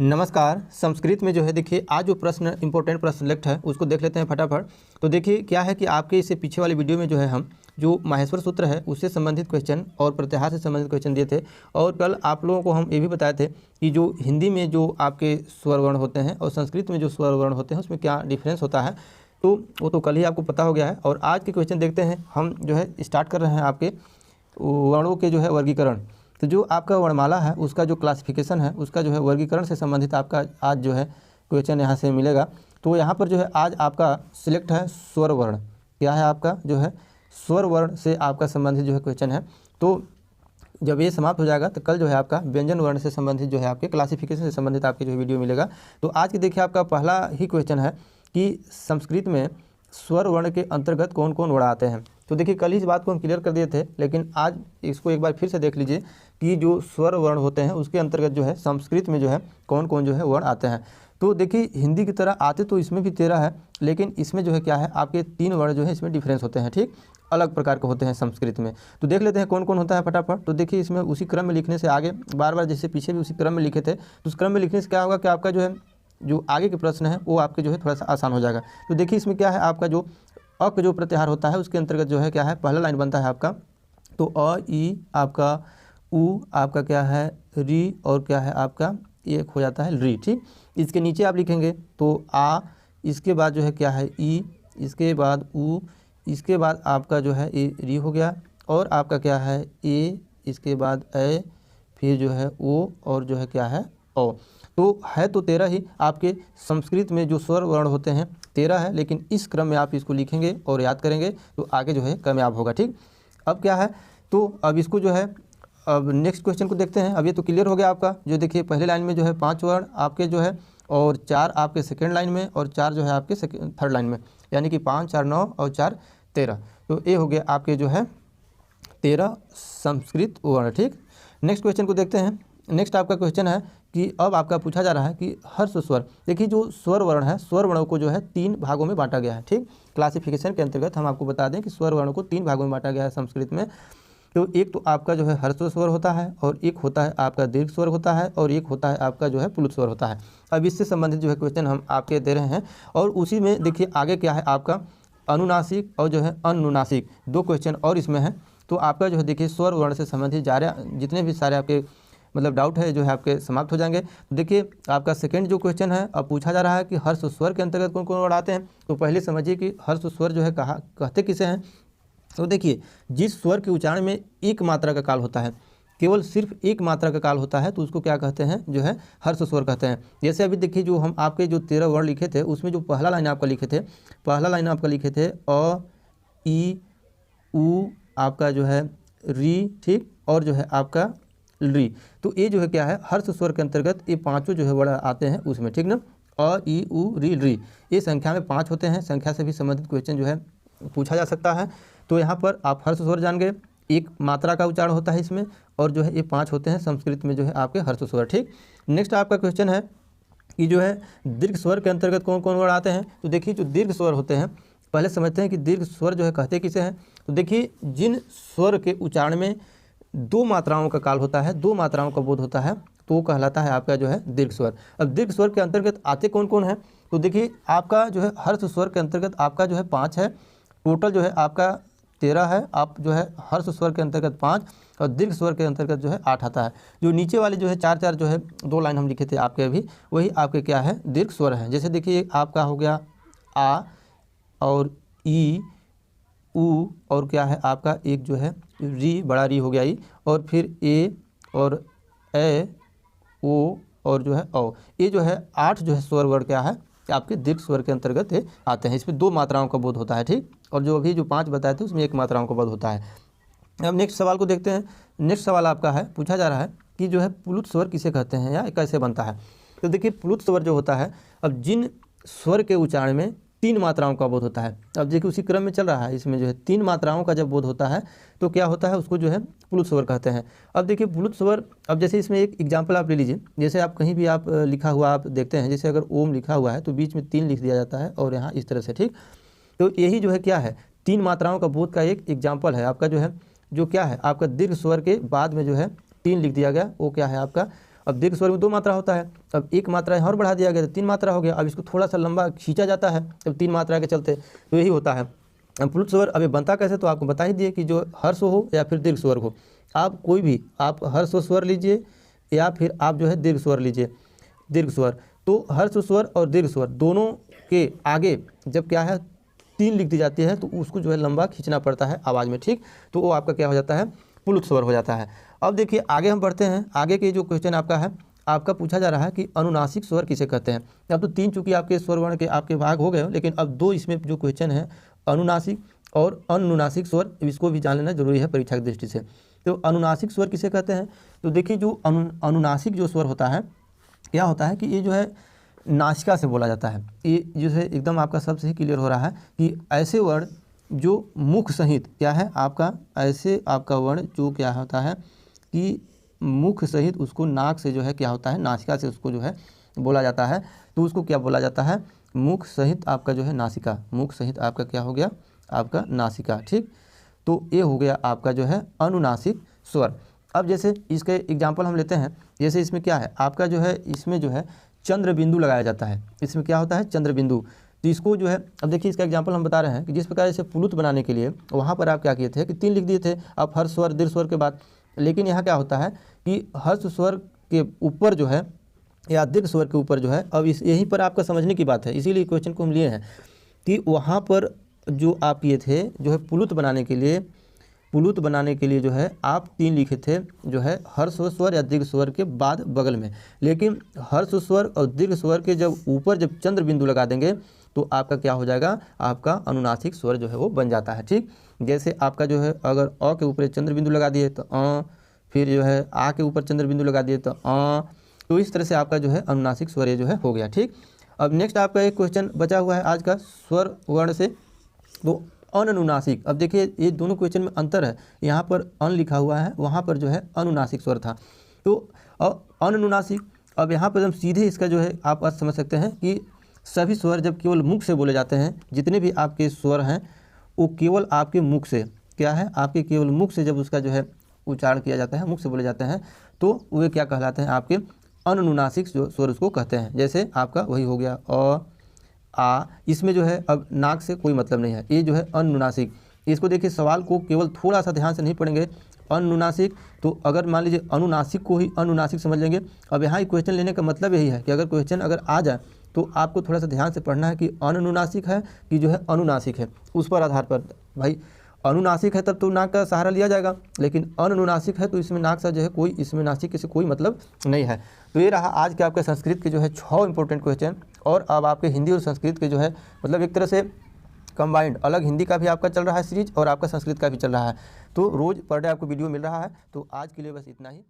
नमस्कार। संस्कृत में जो है देखिए आज जो प्रश्न इंपॉर्टेंट प्रश्न सेलेक्ट है उसको देख लेते हैं फटाफट। तो देखिए क्या है कि आपके इससे पीछे वाले वीडियो में जो है हम जो माहेश्वर सूत्र है उससे संबंधित क्वेश्चन और प्रत्याहार से संबंधित क्वेश्चन दिए थे। और कल आप लोगों को हम ये भी बताए थे कि जो हिंदी में जो आपके स्वर वर्ण होते हैं और संस्कृत में जो स्वर वर्ण होते हैं उसमें क्या डिफरेंस होता है, तो वो तो कल ही आपको पता हो गया है। और आज के क्वेश्चन देखते हैं हम जो है स्टार्ट कर रहे हैं आपके वर्णों के जो है वर्गीकरण। तो जो आपका वर्णमाला है उसका जो क्लासिफिकेशन है उसका जो है वर्गीकरण से संबंधित आपका आज जो है क्वेश्चन यहाँ से मिलेगा। तो यहाँ पर जो है आज आपका सिलेक्ट है स्वर वर्ण। क्या है आपका जो है स्वर वर्ण से आपका संबंधित जो है क्वेश्चन है। तो जब ये समाप्त हो जाएगा तो कल जो है आपका व्यंजन वर्ण से संबंधित जो है आपके क्लासिफिकेशन से संबंधित आपके जो वीडियो मिलेगा। तो आज के देखिए आपका पहला ही क्वेश्चन है कि संस्कृत में स्वर वर्ण के अंतर्गत कौन कौन वर्ण आते हैं। तो देखिए कल ही इस बात को हम क्लियर कर दिए थे, लेकिन आज इसको एक बार फिर से देख लीजिए कि जो स्वर वर्ण होते हैं उसके अंतर्गत जो है संस्कृत में जो है कौन कौन जो है वर्ण आते हैं। तो देखिए हिंदी की तरह आते तो इसमें भी 13 है, लेकिन इसमें जो है क्या है आपके 3 वर्ण जो है इसमें डिफरेंस होते हैं, ठीक, अलग प्रकार के होते हैं संस्कृत में। तो देख लेते हैं कौन कौन होता है फटाफट। तो देखिए इसमें उसी क्रम में लिखने से आगे बार बार जैसे पीछे भी उसी क्रम में लिखे थे, तो उस क्रम में लिखने से क्या होगा कि आपका जो है जो आगे के प्रश्न है वो आपके जो है थोड़ा सा आसान हो जाएगा। तो देखिए इसमें क्या है आपका जो अक जो प्रत्याहार होता है उसके अंतर्गत जो है क्या है पहला लाइन बनता है आपका तो अ ई आपका उ आपका क्या है री और क्या है आपका एक हो जाता है री, ठीक। इसके नीचे आप लिखेंगे तो आ, इसके बाद जो है क्या है ई, इसके बाद उ, इसके बाद आपका जो है ए री हो गया और आपका क्या है ए, इसके बाद ए, फिर जो है ओ और जो है क्या है ओ। तो है तो 13 ही आपके संस्कृत में जो स्वर वर्ण होते हैं 13 है, लेकिन इस क्रम में आप इसको लिखेंगे और याद करेंगे तो आगे जो है कामयाब होगा, ठीक। अब क्या है तो अब इसको जो है अब नेक्स्ट क्वेश्चन को देखते हैं। अब ये तो क्लियर हो गया आपका। जो देखिए पहले लाइन में जो है 5 वर्ण आपके जो है और 4 आपके सेकेंड लाइन में और 4 जो है आपके थर्ड लाइन में, यानी कि 5 4 9 और 4 13। तो ये हो गया आपके जो है 13 संस्कृत वर्ण, ठीक। नेक्स्ट क्वेश्चन को देखते हैं। नेक्स्ट आपका क्वेश्चन है कि अब आपका पूछा जा रहा है कि हर्ष स्वर। देखिए जो स्वर वर्ण है स्वर वर्णों को जो है 3 भागों में बांटा गया है, ठीक। क्लासिफिकेशन के अंतर्गत हम आपको बता दें कि स्वर वर्णों को 3 भागों में बांटा गया है संस्कृत में। तो एक तो आपका जो है हर्ष स्वर होता है और एक होता है आपका दीर्घ स्वर होता है और एक होता है आपका जो है प्लुत स्वर होता है। अब इससे संबंधित जो है क्वेश्चन हम आपके दे रहे हैं और उसी में देखिए आगे क्या है आपका अनुनासिक और जो है अनुनासिक 2 क्वेश्चन और इसमें है। तो आपका जो है देखिए स्वर वर्ण से संबंधित जितने भी सारे आपके मतलब डाउट है जो है आपके समाप्त हो जाएंगे। तो देखिए आपका सेकंड जो क्वेश्चन है अब पूछा जा रहा है कि हर्ष स्वर के अंतर्गत कौन कौन वर्ण आते हैं। तो पहले समझिए कि हर्ष स्वर जो है कहते किसे हैं। तो देखिए जिस स्वर के उच्चारण में एक मात्रा का काल होता है, केवल सिर्फ एक मात्रा का काल होता है, तो उसको क्या कहते हैं जो है हर्ष स्वर कहते हैं। जैसे अभी देखिए जो हम आपके जो 13 वर्ण लिखे थे उसमें जो पहला लाइन आपका लिखे थे अ ई उ आपका जो है री, ठीक, और जो है आपका री। तो ये जो है क्या है हर्ष स्वर के अंतर्गत ये 5 जो है वर्ण आते हैं उसमें, ठीक ना। अ ई उ री ये संख्या में 5 होते हैं। संख्या से भी संबंधित क्वेश्चन जो है पूछा जा सकता है। तो यहाँ पर आप हर्ष स्वर जान गए, एक मात्रा का उच्चारण होता है इसमें और जो है ये 5 होते हैं संस्कृत में जो है आपके हर्ष स्वर, ठीक। नेक्स्ट आपका क्वेश्चन है कि जो है दीर्घ स्वर के अंतर्गत कौन कौन वर्ण आते हैं। तो देखिए जो दीर्घ स्वर होते हैं पहले समझते हैं कि दीर्घ स्वर जो है कहते किसे हैं। तो देखिए जिन स्वर के उच्चारण में 2 मात्राओं का काल होता है, 2 मात्राओं का बोध होता है, तो वो कहलाता है आपका जो है दीर्घ स्वर। अब दीर्घ स्वर के अंतर्गत आते कौन कौन है। तो देखिए आपका जो है हर्ष स्वर के अंतर्गत आपका जो है 5 है, टोटल जो है आपका 13 है। आप जो है हर्ष स्वर के अंतर्गत 5 और दीर्घ स्वर के अंतर्गत जो है 8 आता है। जो नीचे वाले जो है 4 जो है 2 लाइन हम लिखे थे आपके अभी, वही आपके क्या है दीर्घ स्वर है। जैसे देखिए आपका हो गया आ और ई उ और क्या है आपका एक जो है री, बड़ा री हो गया ई, और फिर ए और ए ओ और जो है ओ। ये जो है 8 जो है स्वर वर्ण क्या है आपके दीर्घ स्वर के अंतर्गत आते हैं। इसमें 2 मात्राओं का बोध होता है, ठीक, और जो अभी जो 5 बताए थे उसमें 1 मात्राओं का बोध होता है। अब नेक्स्ट सवाल को देखते हैं। नेक्स्ट सवाल आपका है पूछा जा रहा है कि जो है प्लुत स्वर किसे कहते हैं या कैसे बनता है। तो देखिए प्लुत स्वर जो होता है अब जिन स्वर के उच्चारण में 3 मात्राओं का बोध होता है। अब देखिए उसी क्रम में चल रहा है, इसमें जो है 3 मात्राओं का जब बोध होता है तो क्या होता है उसको जो है प्लुत स्वर कहते हैं। अब देखिए प्लुत स्वर, अब जैसे इसमें एक एग्जांपल आप ले लीजिए। जैसे आप कहीं भी आप लिखा हुआ आप देखते हैं, जैसे अगर ओम लिखा हुआ है तो बीच में 3 लिख दिया जाता है और यहाँ इस तरह से, ठीक। तो यही जो है क्या है 3 मात्राओं का बोध का एक एग्जाम्पल है आपका जो है जो क्या है आपका दीर्घ स्वर के बाद में जो है 3 लिख दिया गया, वो क्या है आपका अब दीर्घ स्वर में 2 मात्रा होता है, अब 1 मात्रा और बढ़ा दिया गया तो 3 मात्रा हो गया। अब इसको थोड़ा सा लंबा खींचा जाता है अब 3 मात्रा के चलते, तो यही होता है। अब प्लुत स्वर अब ये बनता कैसे, तो आपको बता ही दिए कि जो हर्ष हो या फिर दीर्घ स्वर हो, आप कोई भी आप हर्ष स्वर लीजिए या फिर आप जो है दीर्घ स्वर लीजिए। दीर्घ स्वर तो हर्ष स्वर और दीर्घ स्वर दोनों के आगे जब क्या है 3 लिख दी जाती है तो उसको जो है लंबा खींचना पड़ता है आवाज़ में, ठीक। तो वो आपका क्या हो जाता है, प्लुत स्वर हो जाता है। अब देखिए आगे हम बढ़ते हैं, आगे के जो क्वेश्चन आपका है, आपका पूछा जा रहा है कि अनुनासिक स्वर किसे कहते हैं। अब तो 3 चूंकि आपके स्वर वर्ण के आपके भाग हो गए, लेकिन अब 2 इसमें जो क्वेश्चन है अनुनासिक और अनुनासिक स्वर, इसको भी जान लेना जरूरी है परीक्षा की दृष्टि से। तो अनुनासिक स्वर किसे कहते हैं, तो देखिए जो अनुनासिक जो स्वर होता है क्या होता है कि ये जो है नासिका से बोला जाता है। ये जो है एकदम आपका सबसे ही क्लियर हो रहा है कि ऐसे वर्ण जो मुख सहित क्या है आपका, ऐसे आपका वर्ण जो क्या होता है कि मुख सहित उसको नाक से जो है क्या होता है, नासिका से उसको जो है बोला जाता है, तो उसको क्या बोला जाता है, मुख सहित आपका जो है नासिका, मुख सहित आपका क्या हो गया, आपका नासिका, ठीक। तो ये हो गया आपका जो है अनुनासिक स्वर। अब जैसे इसके एग्जाम्पल हम लेते हैं, जैसे इसमें क्या है आपका जो है, इसमें जो है चंद्र बिंदु लगाया जाता है, इसमें क्या होता है चंद्र बिंदु। तो इसको जो है अब देखिए इसका एग्जाम्पल हम बता रहे हैं कि जिस प्रकार इसे प्लुत बनाने के लिए वहाँ पर आप क्या किए थे कि 3 लिख दिए थे आप हर्ष स्वर दीर्घ स्वर के बाद, लेकिन यहाँ क्या होता है कि हर्ष स्वर के ऊपर जो है या दीर्घ स्वर के ऊपर जो है, अब इस यहीं पर आपका समझने की बात है, इसीलिए क्वेश्चन को हम लिए हैं कि वहाँ पर जो आप ये थे जो है प्लुत बनाने के लिए जो है आप 3 लिखे थे जो है हर्ष स्वर या दीर्घ स्वर के बाद बगल में, लेकिन हर्ष स्वर और दीर्घ स्वर के जब ऊपर जब चंद्र बिंदु लगा देंगे तो आपका क्या हो जाएगा, आपका अनुनासिक स्वर जो है वो बन जाता है, ठीक। जैसे आपका जो है अगर अ के ऊपर चंद्र बिंदु लगा दिए तो अ, फिर जो है आ के ऊपर चंद्र बिंदु लगा दिए तो अ, तो इस तरह से आपका जो है अनुनासिक स्वर ये जो है हो गया, ठीक। अब नेक्स्ट आपका एक क्वेश्चन बचा हुआ है आज का स्वर वर्ण से, तो अनुनासिक। अब देखिए ये दोनों क्वेश्चन में अंतर है, यहाँ पर अन लिखा हुआ है, वहाँ पर जो है अनुनासिक स्वर था। तो अनुनासिक, अब यहाँ पर हम सीधे इसका जो है आप आज समझ सकते हैं कि सभी स्वर जब केवल मुख से बोले जाते हैं, जितने भी आपके स्वर हैं वो केवल आपके मुख से क्या है, आपके केवल मुख से जब उसका जो है उच्चारण किया जाता है, मुख से बोले जाते हैं, तो वे क्या कहलाते हैं, आपके अनुनासिक स्वर उसको कहते हैं। जैसे आपका वही हो गया अ आ, इसमें जो है अब नाक से कोई मतलब नहीं है, ये जो है अनुनासिक। इसको देखिए सवाल को केवल थोड़ा सा ध्यान से नहीं पढ़ेंगे, अनुनासिक, तो अगर मान लीजिए अनुनासिक को ही अनुनासिक समझ लेंगे। अब यहाँ क्वेश्चन लेने का मतलब यही है कि अगर क्वेश्चन अगर आ जाए तो आपको थोड़ा सा ध्यान से पढ़ना है कि अनुनासिक है कि जो है अनुनासिक है, उस पर आधार पर भाई अनुनासिक है तब तो नाक का सहारा लिया जाएगा, लेकिन अनुनासिक है तो इसमें नाक से जो है कोई, इसमें नासिक से कोई मतलब नहीं है। तो ये रहा आज के आपके संस्कृत के जो है 6 इंपॉर्टेंट क्वेश्चन, और अब आपके हिंदी और संस्कृत के जो है मतलब एक तरह से कंबाइंड, अलग हिंदी का भी आपका चल रहा है सीरीज और आपका संस्कृत का भी चल रहा है, तो रोज़ पर डे आपको वीडियो मिल रहा है। तो आज के लिए बस इतना ही।